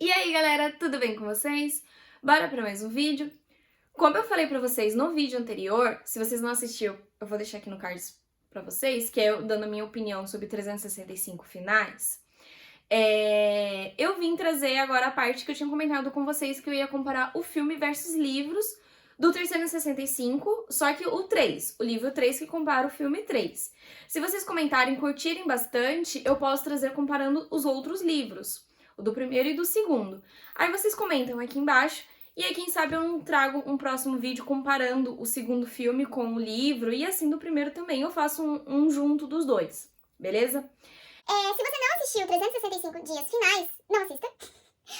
E aí, galera, tudo bem com vocês? Bora para mais um vídeo? Como eu falei pra vocês no vídeo anterior, se vocês não assistiram, eu vou deixar aqui no card pra vocês, que é eu dando a minha opinião sobre 365 finais. Eu vim trazer agora a parte que eu tinha comentado com vocês, que eu ia comparar o filme versus livros do 365, só que o 3, o livro 3 que compara o filme 3. Se vocês comentarem e curtirem bastante, eu posso trazer comparando os outros livros, o do primeiro e do segundo. Aí vocês comentam aqui embaixo, e aí quem sabe eu não trago um próximo vídeo comparando o segundo filme com o livro, e assim do primeiro também, eu faço um junto dos dois, beleza? Se você não assistiu 365 Dias Finais, não assista,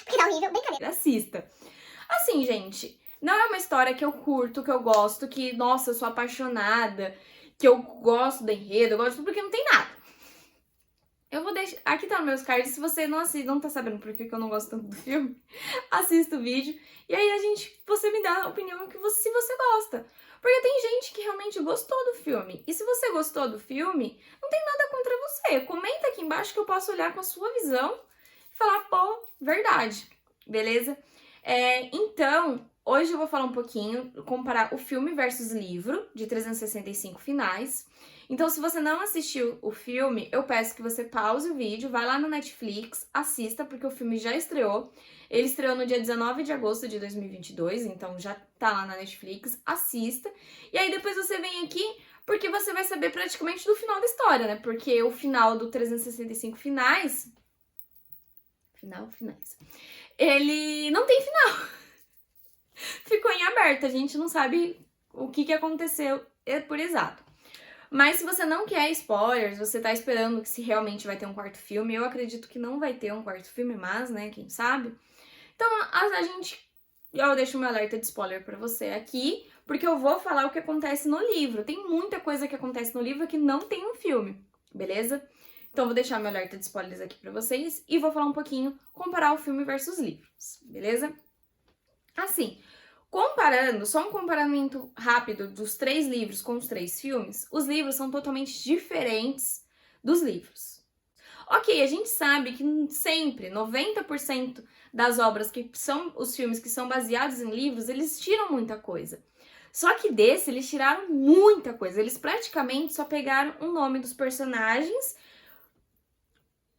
porque tá horrível, brincadeira. Assista. Assim, gente, não é uma história que eu curto, que eu gosto, que, nossa, eu sou apaixonada, que eu gosto do enredo, eu gosto porque não tem nada. Eu vou deixar... Aqui tá nos meus cards, se você não assiste, não tá sabendo por que eu não gosto tanto do filme, assista o vídeo, e aí você me dá a opinião se você gosta. Porque tem gente que realmente gostou do filme, e se você gostou do filme, não tem nada contra você. Comenta aqui embaixo que eu posso olhar com a sua visão e falar, pô, verdade, beleza? Então, hoje eu vou falar um pouquinho, comparar o filme versus livro, de 365 finais. Então, se você não assistiu o filme, eu peço que você pause o vídeo, vai lá no Netflix, assista, porque o filme já estreou. Ele estreou no dia 19 de agosto de 2022, então já tá lá na Netflix, assista. E aí depois você vem aqui, porque você vai saber praticamente do final da história, né? Porque o final do 365 finais... Finais... Ele não tem final. Ficou em aberto, a gente não sabe o que aconteceu por exato. Mas se você não quer spoilers, você tá esperando que se realmente vai ter um quarto filme, eu acredito que não vai ter um quarto filme, mas, né, quem sabe? Então, eu deixo meu alerta de spoiler pra você aqui, porque eu vou falar o que acontece no livro. Tem muita coisa que acontece no livro que não tem no filme, beleza? Então, eu vou deixar meu alerta de spoilers aqui pra vocês e vou falar um pouquinho, comparar o filme versus livros, beleza? Assim, comparando, só um comparamento rápido dos 3 livros com os 3 filmes, os livros são totalmente diferentes dos livros. Ok, a gente sabe que sempre, 90% das obras que são os filmes que são baseados em livros, eles tiram muita coisa. Só que desse, eles tiraram muita coisa. Eles praticamente só pegaram o nome dos personagens,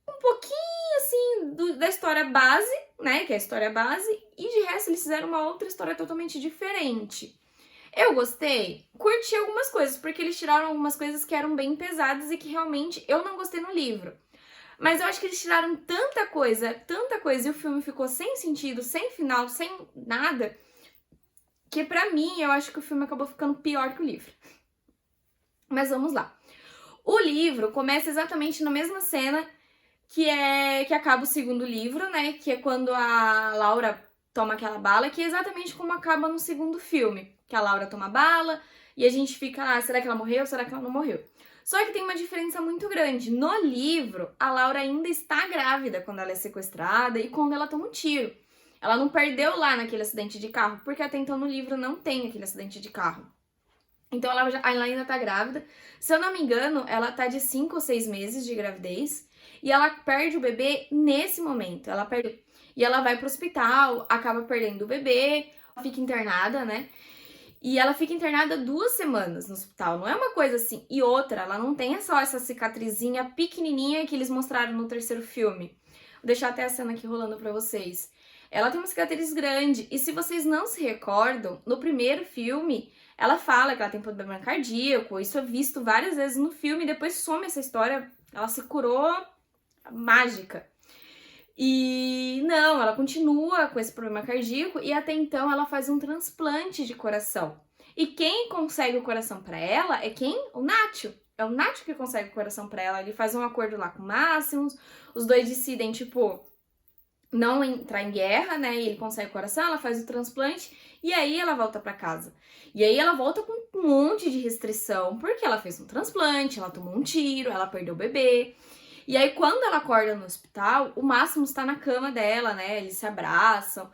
um pouquinho assim da história base, né, que é a história base, e de resto eles fizeram uma outra história totalmente diferente. Eu gostei, curti algumas coisas, porque eles tiraram algumas coisas que eram bem pesadas e que realmente eu não gostei no livro. Mas eu acho que eles tiraram tanta coisa, e o filme ficou sem sentido, sem final, sem nada, que pra mim eu acho que o filme acabou ficando pior que o livro. Mas vamos lá. O livro começa exatamente na mesma cena que acaba o segundo livro, né? Que é quando a Laura toma aquela bala, que é exatamente como acaba no segundo filme. Que a Laura toma bala e a gente fica lá, será que ela morreu? Será que ela não morreu? Só que tem uma diferença muito grande. No livro, a Laura ainda está grávida quando ela é sequestrada e quando ela toma um tiro. Ela não perdeu lá naquele acidente de carro, porque até então no livro não tem aquele acidente de carro. Então ela ainda tá grávida. Se eu não me engano, ela tá de 5 ou 6 meses de gravidez. E ela perde o bebê nesse momento. Ela perde. E ela vai pro hospital, acaba perdendo o bebê, fica internada, né? E ela fica internada 2 semanas no hospital. Não é uma coisa assim. E outra, ela não tem só essa cicatrizinha pequenininha que eles mostraram no terceiro filme. Vou deixar até a cena aqui rolando pra vocês. Ela tem uma cicatriz grande. E se vocês não se recordam, no primeiro filme, ela fala que ela tem problema cardíaco. Isso é visto várias vezes no filme. E depois some essa história. Ela se curou mágica. E não, ela continua com esse problema cardíaco e até então ela faz um transplante de coração. E quem consegue o coração pra ela é quem? O Nacho. É o Nacho que consegue o coração pra ela. Ele faz um acordo lá com o Máximos, os dois decidem, tipo, não entrar em guerra, né? E ele consegue o coração, ela faz o transplante e aí ela volta pra casa. E aí ela volta com um monte de restrição, porque ela fez um transplante, ela tomou um tiro, ela perdeu o bebê. E aí, quando ela acorda no hospital, o Máximos tá na cama dela, né? Eles se abraçam,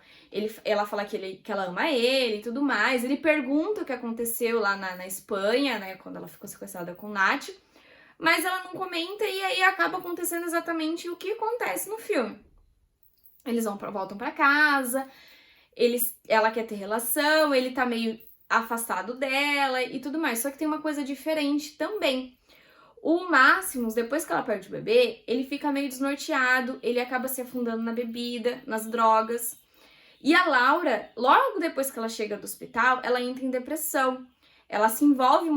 ela fala que ela ama ele e tudo mais. Ele pergunta o que aconteceu lá na Espanha, né? Quando ela ficou sequestrada com o Nath. Mas ela não comenta e aí acaba acontecendo exatamente o que acontece no filme. Eles voltam pra casa, ela quer ter relação, ele tá meio afastado dela e tudo mais. Só que tem uma coisa diferente também. O Máximos, depois que ela perde o bebê, ele fica meio desnorteado, ele acaba se afundando na bebida, nas drogas. E a Laura, logo depois que ela chega do hospital, ela entra em depressão. Ela se envolve,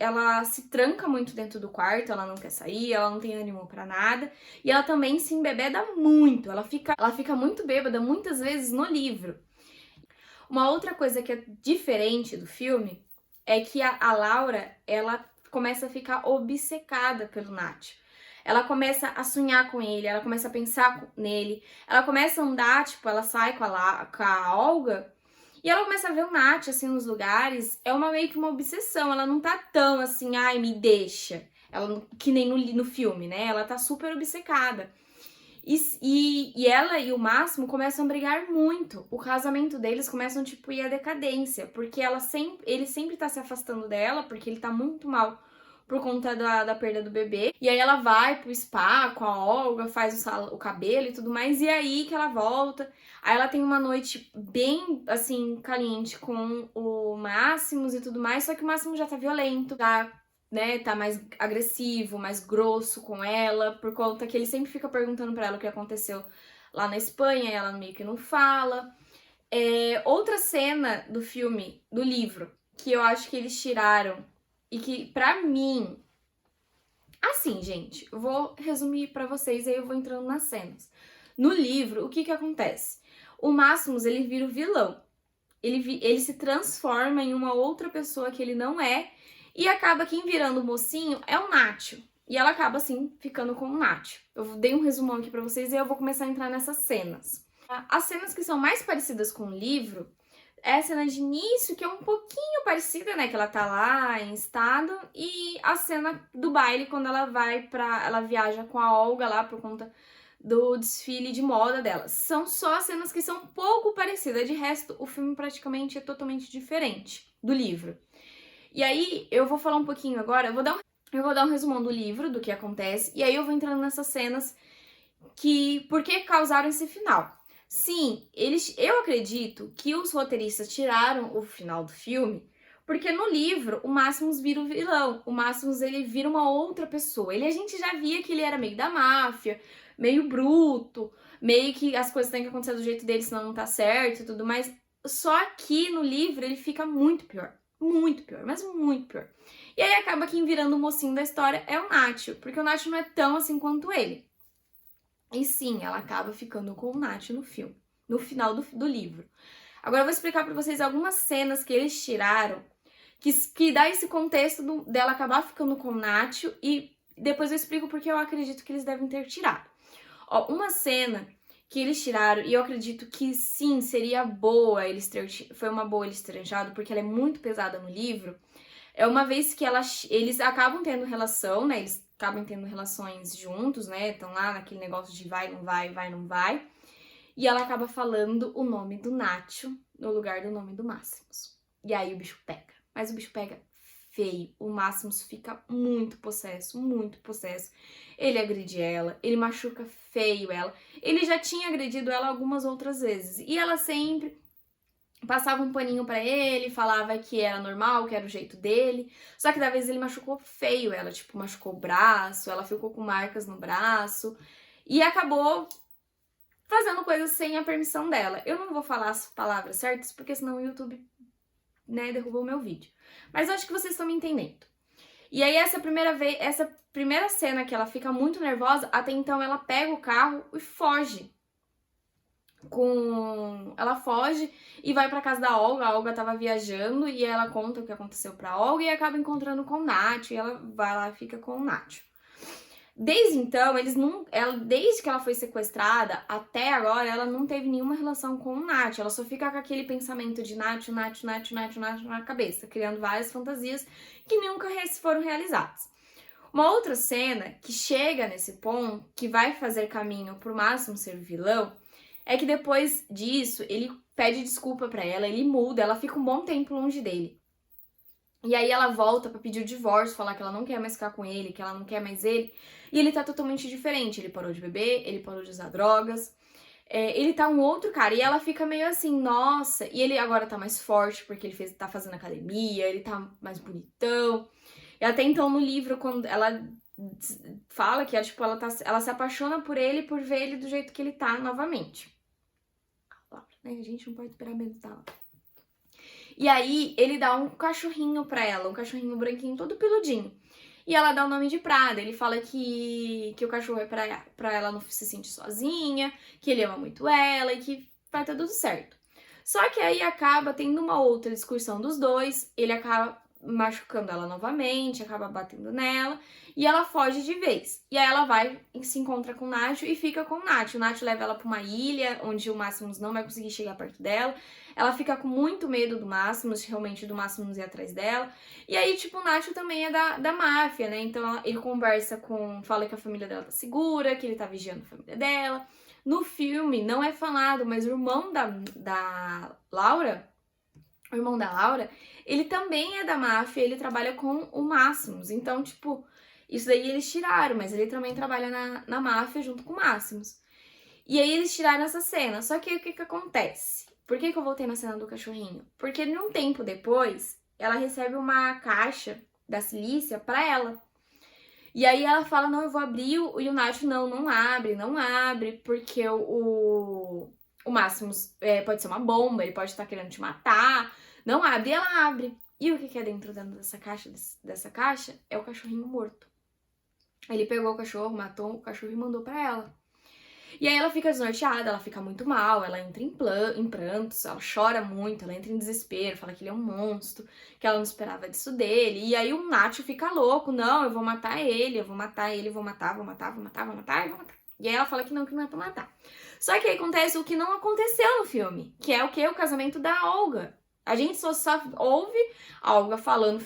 ela se tranca muito dentro do quarto, ela não quer sair, ela não tem ânimo pra nada. E ela também se embebeda muito, ela fica muito bêbada, muitas vezes no livro. Uma outra coisa que é diferente do filme é que a Laura, ela começa a ficar obcecada pelo Nath. Ela começa a sonhar com ele, ela começa a pensar nele, ela começa a andar, tipo, ela sai com a Olga e ela começa a ver o Nath, assim, nos lugares. É meio que uma obsessão, ela não tá tão assim, ai, me deixa, ela, que nem no filme, né? Ela tá super obcecada. E ela e o Máximo começam a brigar muito. O casamento deles começa tipo, a ir à decadência. Porque ele sempre tá se afastando dela, porque ele tá muito mal por conta da perda do bebê. E aí ela vai pro spa com a Olga, faz o cabelo e tudo mais. E aí que ela volta. Aí ela tem uma noite bem, assim, caliente com o Máximos e tudo mais. Só que o Máximo já tá violento, tá mais agressivo, mais grosso com ela, por conta que ele sempre fica perguntando pra ela o que aconteceu lá na Espanha, e ela meio que não fala. Outra cena do filme, do livro, que eu acho que eles tiraram, e que pra mim... Assim, gente, eu vou resumir pra vocês, e aí eu vou entrando nas cenas. No livro, o que acontece? O Máximos, ele vira o vilão. Ele se transforma em uma outra pessoa que ele não é, e acaba quem virando o mocinho é o Nacho. E ela acaba, assim, ficando com o Nacho. Eu dei um resumão aqui pra vocês e eu vou começar a entrar nessas cenas. As cenas que são mais parecidas com o livro é a cena de início, que é um pouquinho parecida, né? Que ela tá lá em estado. E a cena do baile, quando ela ela viaja com a Olga lá por conta do desfile de moda dela. São só as cenas que são um pouco parecidas. De resto, o filme praticamente é totalmente diferente do livro. E aí, eu vou falar um pouquinho agora, eu vou dar um resumão do livro, do que acontece, e aí eu vou entrando nessas cenas por que causaram esse final. Sim, eu acredito que os roteiristas tiraram o final do filme, porque no livro o Máximos vira o vilão, o Máximos ele vira uma outra pessoa. A gente já via que ele era meio da máfia, meio bruto, meio que as coisas têm que acontecer do jeito dele, senão não tá certo e tudo mais. Só que no livro ele fica muito pior. Muito pior, mas muito pior. E aí acaba quem virando o mocinho da história é o Nacho, porque o Nacho não é tão assim quanto ele. E sim, ela acaba ficando com o Nacho no filme, no final do livro. Agora eu vou explicar pra vocês algumas cenas que eles tiraram, que dá esse contexto dela acabar ficando com o Nacho, e depois eu explico porque eu acredito que eles devem ter tirado. Ó, uma cena que eles tiraram, e eu acredito que sim, seria boa foi uma boa eles terem tirado, porque ela é muito pesada no livro, é uma vez que eles acabam tendo relação, né, eles acabam tendo relações juntos, né, estão lá naquele negócio de vai, não vai, vai, não vai, e ela acaba falando o nome do Nacho no lugar do nome do Máximos. E aí o bicho pega, mas o bicho pega feio, o Máximos fica muito possesso, ele agride ela, ele machuca feio ela, ele já tinha agredido ela algumas outras vezes, e ela sempre passava um paninho pra ele, falava que era normal, que era o jeito dele, só que da vez ele machucou feio ela, tipo, machucou o braço, ela ficou com marcas no braço, e acabou fazendo coisas sem a permissão dela. Eu não vou falar as palavras certas, porque senão o YouTube, né, derrubou o meu vídeo. Mas eu acho que vocês estão me entendendo. E aí essa primeira cena que ela fica muito nervosa, até então ela pega o carro e foge. Ela foge e vai pra casa da Olga. A Olga tava viajando e ela conta o que aconteceu pra Olga e acaba encontrando com o Nacho, e ela vai lá e fica com o Nacho. Desde então, desde que ela foi sequestrada até agora, ela não teve nenhuma relação com o Nacho. Ela só fica com aquele pensamento de Nacho na cabeça, criando várias fantasias que nunca foram realizadas. Uma outra cena que chega nesse ponto, que vai fazer caminho pro Máximo ser vilão, é que depois disso, ele pede desculpa pra ela, ele muda, ela fica um bom tempo longe dele. E aí ela volta pra pedir o divórcio, falar que ela não quer mais ficar com ele, que ela não quer mais ele. E ele tá totalmente diferente. Ele parou de beber, ele parou de usar drogas. ele tá um outro cara. E ela fica meio assim, nossa. E ele agora tá mais forte porque ele tá fazendo academia, ele tá mais bonitão. E até então no livro, quando ela fala que tipo, ela se apaixona por ele por ver ele do jeito que ele tá novamente. A gente não pode esperar menos dela. E aí ele dá um cachorrinho pra ela, um cachorrinho branquinho todo peludinho. E ela dá o nome de Prada. Ele fala que o cachorro é pra ela não se sentir sozinha, que ele ama muito ela e que vai ter tudo certo. Só que aí acaba tendo uma outra discussão dos dois, ele acaba machucando ela novamente, acaba batendo nela, e ela foge de vez. E aí ela vai e se encontra com o Nacho e fica com o Nacho. O Nacho leva ela pra uma ilha, onde o Máximos não vai conseguir chegar perto dela. Ela fica com muito medo do Máximos, realmente do Máximos ir atrás dela. E aí, tipo, o Nacho também é da máfia, né? Então ele conversa fala que a família dela tá segura, que ele tá vigiando a família dela. No filme, não é falado, mas o irmão da Laura, ele também é da máfia, ele trabalha com o Máximos. Então, tipo, isso daí eles tiraram, mas ele também trabalha na máfia junto com o Máximos. E aí eles tiraram essa cena. Só que aí o que acontece? Por que eu voltei na cena do cachorrinho? Porque um tempo depois, ela recebe uma caixa da Cilícia pra ela. E aí ela fala, não, eu vou abrir, e o Nacho, não abre, porque o Máximos pode ser uma bomba, ele pode estar querendo te matar, não abre, e ela abre. E o que é dentro dessa caixa? É o cachorrinho morto. Ele pegou o cachorro, matou o cachorro e mandou pra ela. E aí ela fica desnorteada, ela fica muito mal, ela entra em prantos, ela chora muito, ela entra em desespero, fala que ele é um monstro, que ela não esperava disso dele. E aí o Nacho fica louco, não, eu vou matar ele, vou matar. E aí ela fala que não é pra matar. Só que aí acontece o que não aconteceu no filme, que é o que? O casamento da Olga. A gente só ouve a Olga falando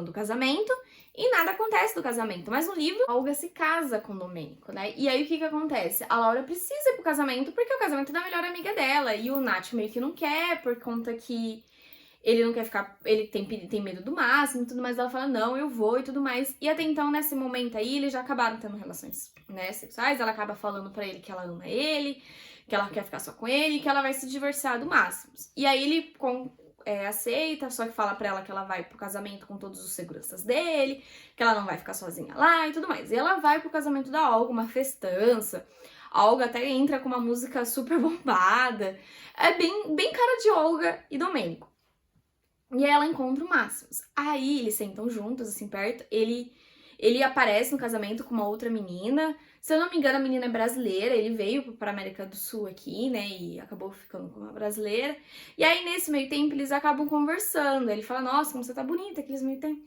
do casamento, e nada acontece do casamento. Mas no livro, a Olga se casa com o Domênico, né? E aí o que acontece? A Laura precisa ir pro casamento porque é o casamento da melhor amiga dela. E o Nath meio que não quer, por conta que ele não quer ficar. Ele tem medo do Máximo e tudo mais. Ela fala, não, eu vou e tudo mais. E até então, nesse momento aí, eles já acabaram tendo relações, né, sexuais. Ela acaba falando pra ele que ela ama ele, que ela quer ficar só com ele, que ela vai se divorciar do Máximos. E aí ele aceita, só que fala pra ela que ela vai pro casamento com todos os seguranças dele, que ela não vai ficar sozinha lá e tudo mais. E ela vai pro casamento da Olga, uma festança. A Olga até entra com uma música super bombada. É bem cara de Olga e Domênico. E aí ela encontra o Máximos. Aí eles sentam juntos, assim, perto. Ele aparece no casamento com uma outra menina. Se eu não me engano, a menina é brasileira. Ele veio pra América do Sul aqui, né? E acabou ficando com uma brasileira. E aí, nesse meio tempo, eles acabam conversando. Ele fala, nossa, como você tá bonita, aqueles meio tempo.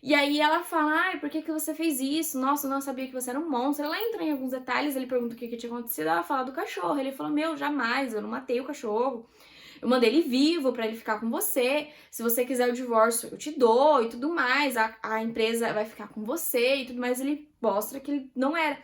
E aí ela fala, ai, por que você fez isso? Nossa, eu não sabia que você era um monstro. Ela entra em alguns detalhes, ele pergunta o que tinha acontecido. Ela fala do cachorro. Ele falou, meu, jamais, eu não matei o cachorro. Eu mandei ele vivo pra ele ficar com você. Se você quiser o divórcio, eu te dou e tudo mais. A empresa vai ficar com você e tudo mais. Ele mostra que ele não era.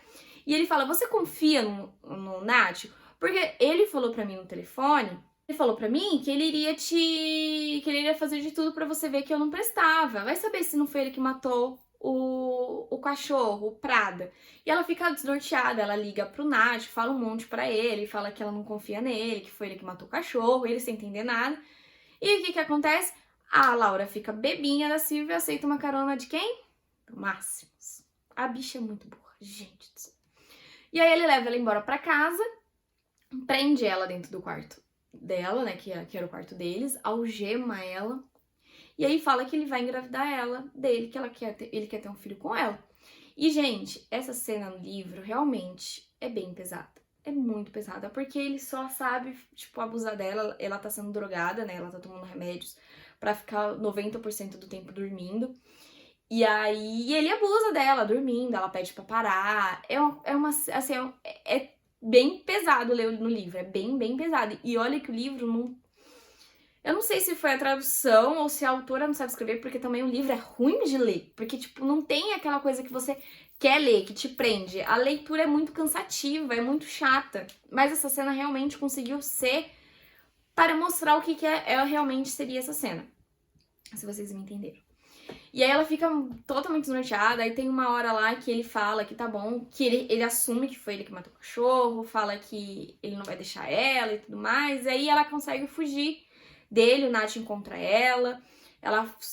E ele fala, você confia no Nath? Porque ele falou pra mim no telefone, ele falou pra mim que ele iria fazer de tudo pra você ver que eu não prestava. Vai saber se não foi ele que matou o cachorro, o Prada. E ela fica desnorteada, ela liga pro Nath, fala um monte pra ele, fala que ela não confia nele, que foi ele que matou o cachorro, ele sem entender nada. E o que acontece? A Laura fica bebinha da Silvia e aceita uma carona de quem? Do Máximos. A bicha é muito burra, gente do céu. E aí ele leva ela embora pra casa, prende ela dentro do quarto dela, né, que era o quarto deles, algema ela. E aí fala que ele vai engravidar dele, que ele quer ter um filho com ela. E, gente, essa cena no livro realmente é bem pesada. É muito pesada, porque ele só sabe, tipo, abusar dela. Ela tá sendo drogada, né? Ela tá tomando remédios pra ficar 90% do tempo dormindo. E aí ele abusa dela, dormindo, ela pede pra parar. É bem pesado ler no livro, é bem pesado. E olha que o livro não... Eu não sei se foi a tradução ou se a autora não sabe escrever, porque também o livro é ruim de ler. Porque, tipo, não tem aquela coisa que você quer ler, que te prende. A leitura é muito cansativa, é muito chata. Mas essa cena realmente conseguiu ser para mostrar o que realmente seria essa cena. Se vocês me entenderam. E aí ela fica totalmente desnorteada, aí tem uma hora lá que ele fala que tá bom, que ele assume que foi ele que matou o cachorro, fala que ele não vai deixar ela e tudo mais, e aí ela consegue fugir dele, o Nath encontra ela,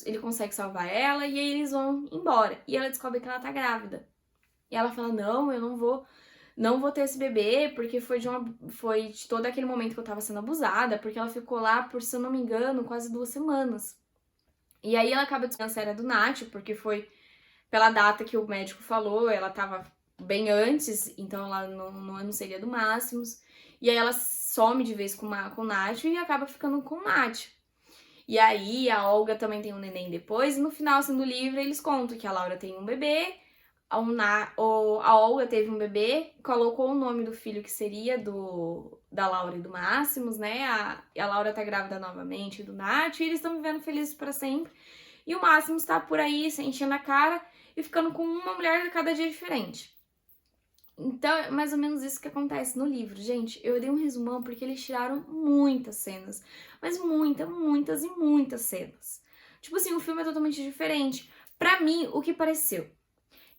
ele consegue salvar ela, e aí eles vão embora. E ela descobre que ela tá grávida. E ela fala, não, eu não vou ter esse bebê, porque foi de todo aquele momento que eu tava sendo abusada, porque ela ficou lá por, se eu não me engano, quase 2 semanas. E aí ela acaba descobrindo a era do Nath, porque foi pela data que o médico falou, ela tava bem antes, então ela não seria do Máximos. E aí ela some de vez com o Nath e acaba ficando com o Nath. E aí a Olga também tem um neném depois, e no final assim, do livro eles contam que a Laura tem um bebê, a Olga teve um bebê, colocou o nome do filho que seria da Laura e do Máximos, né? A Laura tá grávida novamente do Nath, e eles estão vivendo felizes para sempre. E o Máximos tá por aí, se enchendo a cara e ficando com uma mulher a cada dia diferente. Então, é mais ou menos isso que acontece no livro. Gente, eu dei um resumão porque eles tiraram muitas cenas. Mas muitas e muitas cenas. Tipo assim, o filme é totalmente diferente. Pra mim, o que pareceu?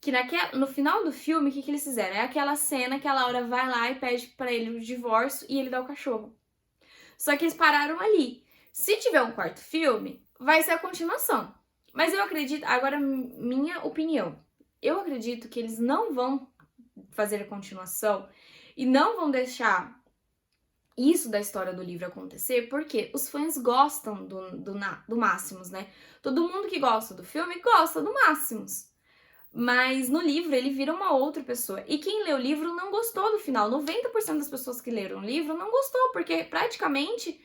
Que no final do filme, o que eles fizeram? É aquela cena que a Laura vai lá e pede pra ele o divórcio e ele dá o cachorro. Só que eles pararam ali. Se tiver um quarto filme, vai ser a continuação. Mas eu acredito, agora minha opinião, eu acredito que eles não vão fazer a continuação e não vão deixar isso da história do livro acontecer, porque os fãs gostam do Máximos, né? Todo mundo que gosta do filme gosta do Máximos. Mas no livro ele vira uma outra pessoa. E quem lê o livro não gostou do final. 90% das pessoas que leram o livro não gostou, porque praticamente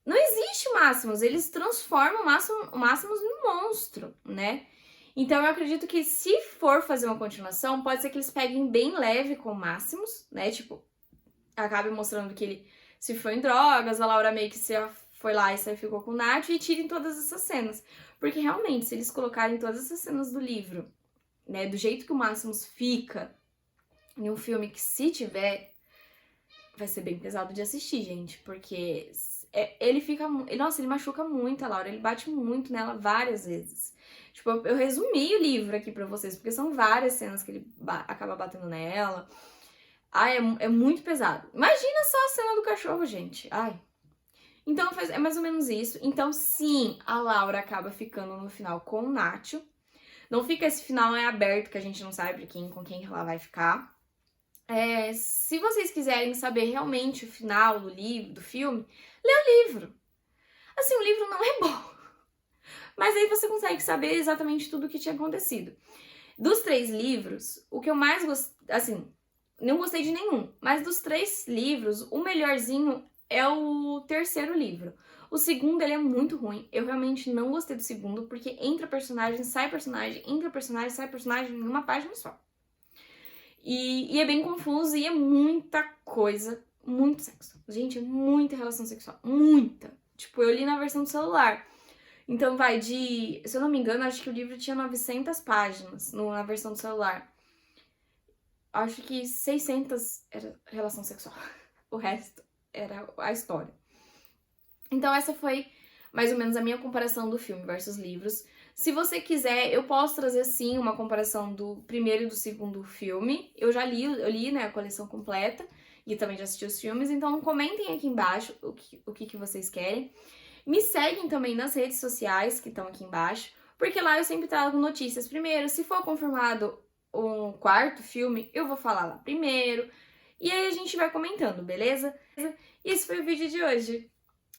não existe o Máximos. Eles transformam o Máximos num monstro, né? Então eu acredito que se for fazer uma continuação, pode ser que eles peguem bem leve com o Máximos, né? Tipo, acabe mostrando que ele se foi em drogas, a Laura meio que foi lá e ficou com o Nath, e tirem todas essas cenas. Porque realmente, se eles colocarem todas essas cenas do livro, né, do jeito que o Máximos fica em um filme que, se tiver, vai ser bem pesado de assistir, gente, porque ele fica, nossa, ele machuca muito a Laura, ele bate muito nela várias vezes. Tipo, eu resumi o livro aqui pra vocês, porque são várias cenas que ele acaba batendo nela. Ai, é muito pesado. Imagina só a cena do cachorro, gente. Ai. Então, é mais ou menos isso. Então, sim, a Laura acaba ficando no final com o Nacho. Não fica esse final aberto, que a gente não sabe com quem ela vai ficar. Se vocês quiserem saber realmente o final do filme, lê o livro. Assim, o livro não é bom. Mas aí você consegue saber exatamente tudo o que tinha acontecido. Dos 3 livros, o que eu mais gostei, assim, não gostei de nenhum, mas dos 3 livros, o melhorzinho é o 3º livro. O segundo, ele é muito ruim. Eu realmente não gostei do segundo, porque entra personagem, sai personagem, entra personagem, sai personagem em uma página só. E é bem confuso e é muita coisa, muito sexo. Gente, é muita relação sexual, muita. Tipo, eu li na versão do celular. Então se eu não me engano, acho que o livro tinha 900 páginas na versão do celular. Acho que 600 era relação sexual. O resto era a história. Então essa foi mais ou menos a minha comparação do filme versus livros. Se você quiser, eu posso trazer sim uma comparação do primeiro e do segundo filme. Eu li, né, a coleção completa e também já assisti os filmes, então comentem aqui embaixo o que vocês querem. Me seguem também nas redes sociais que estão aqui embaixo, porque lá eu sempre trago notícias primeiro. Se for confirmado um 4º filme, eu vou falar lá primeiro. E aí a gente vai comentando, beleza? E esse foi o vídeo de hoje.